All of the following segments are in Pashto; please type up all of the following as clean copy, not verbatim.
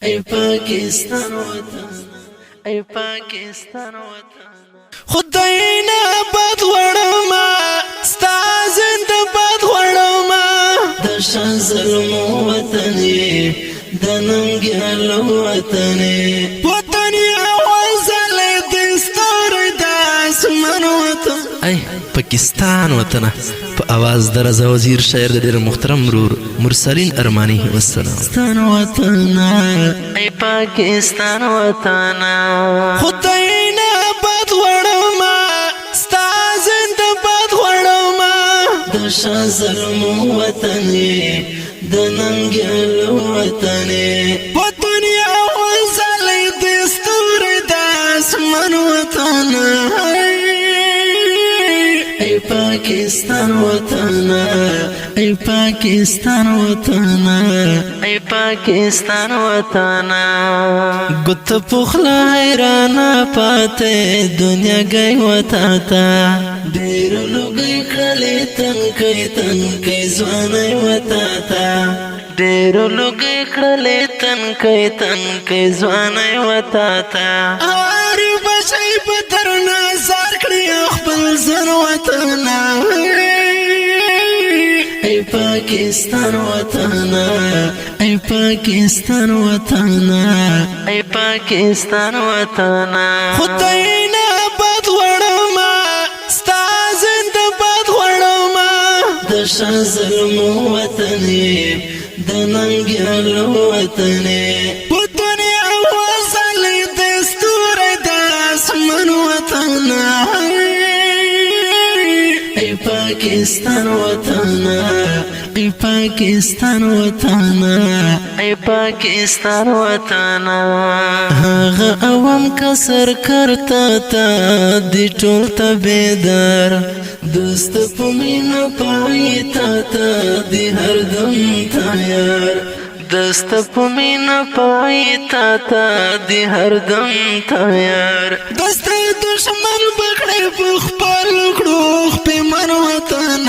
ای پاکستان وطن، ای پاکستان وطن. خدای نه بد غړما ستا زنده بد غړما د شان ظلم وطن د ننګیالو وطن وطن اول زله د ستور د اسمان وطن. ای پاکستان وطن په आवाज د رضا وزیر شاعر د ډېر محترم رور مرسلین ارمانی والسلام. پاکستان وطن، ای پاکستان وطن. خدای نه بد غړما ستا زنده بد غړما د شان ظلم وطن د ننګیالو وطن وطن اول زله د ستور د اسمان وطن. ای پاکستان وطن، ای پاکستان وطن، ای پاکستان وطن. ګوت پخلا حیران پاته دنیا گئی وطا تا ډېر لوګي کړلې تنکي ځواني وطا تا ډېر لوګي کړلې تنکي ځواني وطا تا. اری بشي په درنا زار کړی خپل زر وطن. ای پاکستان وطن، ای پاکستان وطن، ای پاکستان وطن. خدای نه بد غړما ستا زنده بد غړما د شان ظلم وطن د ننګیالو وطن وطن اول زله د ستور د اسمان وطن. ای پاکستان وطن، ای پاکستان وطن، ای پاکستان وطن. هغه عوام کسر کرتا تا دی ټول ته بیدار دوست په مینا پایتا تا دی هر دم تیار دست په مینا پایتا تا دی هر دم تیار دست دشمن بکړې په خپل کړو په من وطن.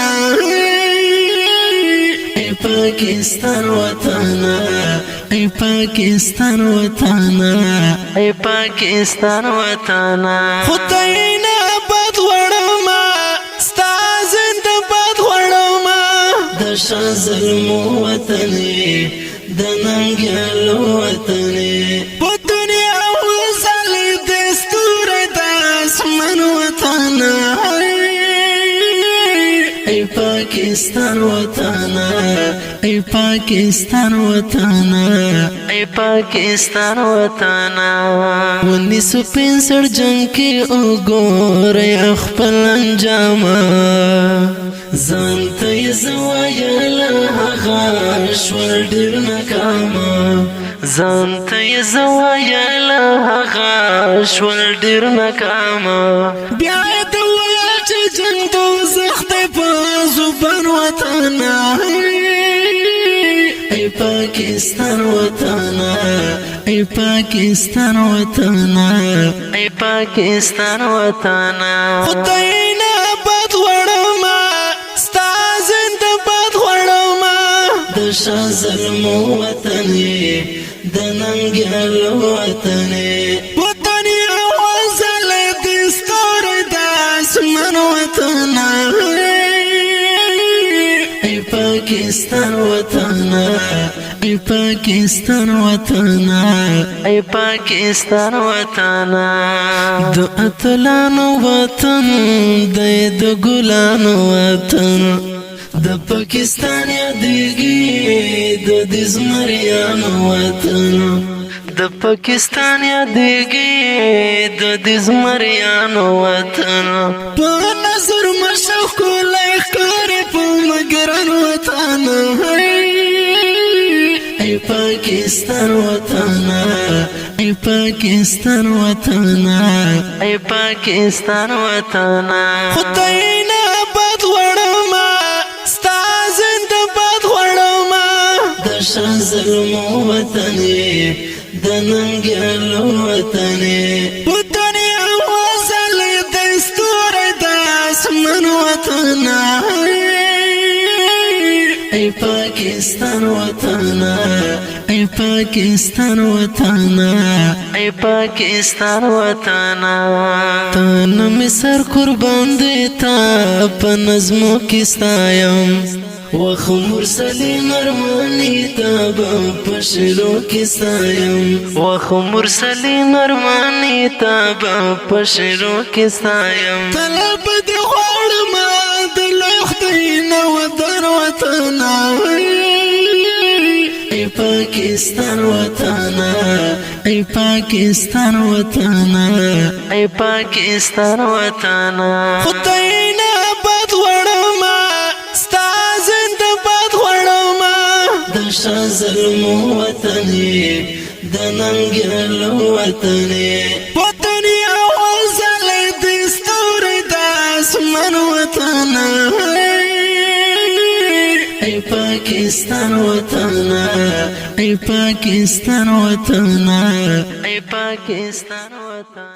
ای پاکستان وطن، ای پاکستان وطن، ای پاکستان وطن. خدای نه بد غړما ستا زنده بد غړما د شان ظلم وطن د ننګیالو وطن وطن اول زله د ستور د اسمان وطن. ای پاکستان وطن، ای پاکستان وطن، ای پاکستان وطن. 1965 جنگ کې وګورئ خپل انجام ځان ته یې زوایله هغه شول ډېر ناکام ځان ته یې زوایله هغه شول ډېر ناکام. بیا یې د ویل چې جنګ دوزخ دی په زبان وطن. ای پاکستان وطن، ای پاکستان وطن، ای پاکستان وطن. خدای نه بد غړما ستا زنده بد غړما د شان ظلم وطن د ننګیالو وطن وطن اول زله د ستور د اسمان وطن. ای پاکستان وطن، ای پاکستان وطن، ای پاکستان وطن. د اتلانو وطن د ګلانو وطن د پاکستان یادګي د زمریانو وطن د پاکستان یادګي د زمریانو وطن. په نظر مشوق لخر په مګران وطن. ای پاکستان وطن، ای پاکستان وطن، ای پاکستان وطن. خدای نه بد غړما ستا زنده بد غړما د شان ظلم وطن د ننګیالو وطن وطن اول زله د ستور د اسمان وطن. ای پاکستان وطن، ای پاکستان وطنا ای پاکستان وطنا تانا می سر قربان دیتا پا نظمو کستایم وخ مرسلین ارمانی تابا پشرو کستایم وخ مرسلین ارمانی تابا پشرو کستایم طلب دی خوارما دلوخ دینا ودر وطنا ای پاکستان وطنا ای پاکستان وطنا ای پاکستان وطنا خداینا بد وړما ستا زنده بد وړما د شاه ظلم وطني د ننګرهار وطني وطني اول ځل د ستوري د اسمان وطنا ای پاکستان وطنا ای پاکستان وطنا ای پاکستان وطنا